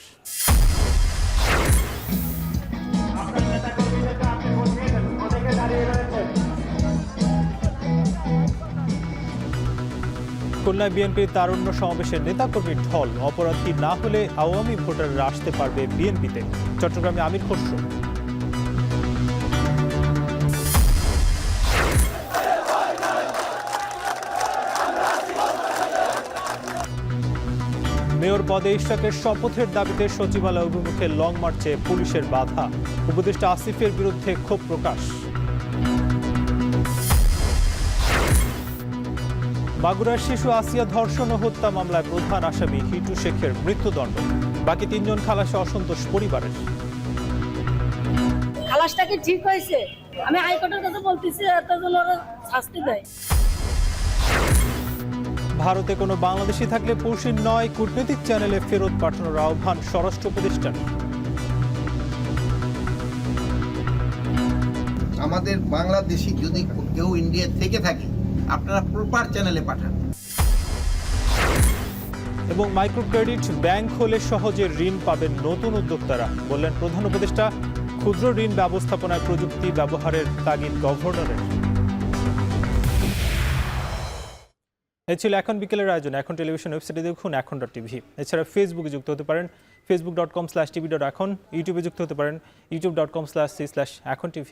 খুলনায় বিএনপির তারুণ্য সমাবেশের নেতাকর্মীর ঢল, অপরাধী না হলে আওয়ামী ভোটাররা আসতে পারবে বিএনপিতে। চট্টগ্রামে আমির খসরু। মেয়র পদে ইশরাকের শপথের দাবিতে সচিবালয় অভিমুখে লং মার্চে পুলিশের বাধা, উপদেষ্টা আসিফের বিরুদ্ধে ক্ষোভ প্রকাশ। মাগুরার শিশু আসিয়া ধর্ষণ ও হত্যা মামলায় প্রধান আসামি হিটু শেখের মৃত্যুদণ্ড, বাকি 3 জন খালাসে অসন্তোষ পরিবারের। খালাসটা কি ঠিক হয়েছে? আমি হাইকোর্টের কাছে বলতেছি এতজন ওরা শাস্তি দেয়। ভারতে কোনো বাংলাদেশি থাকলে পৌঁছে নয় কূটনৈতিক চ্যানেলে ফেরত পাঠানোর আহ্বান স্বরাষ্ট্র উপদেষ্টার। আমাদের বাংলাদেশি যদি কেউ ইন্ডিয়া থেকে থাকে আপনারা প্রপার চ্যানেলে পাঠান। এবং মাইক্রো ক্রেডিট ব্যাংক হলে সহজে ঋণ পাবেন নতুন উদ্যোক্তারা, বললেন প্রধান উপদেষ্টা। ক্ষুদ্র ঋণ ব্যবস্থাপনায় প্রযুক্তি ব্যবহারের তাগিদ গভর্নরের। এ ছিল এখন বিকেলের আয়োজন। এখন টেলিভিশন ওয়েবসাইটে দেখুন এখন.টিভি। এছাড়া ফেসবুকে যুক্ত হতে পারেন facebook.com/tv.এখন, ইউটিউবে যুক্ত হতে পারেন youtube.com/c/এখন.tv।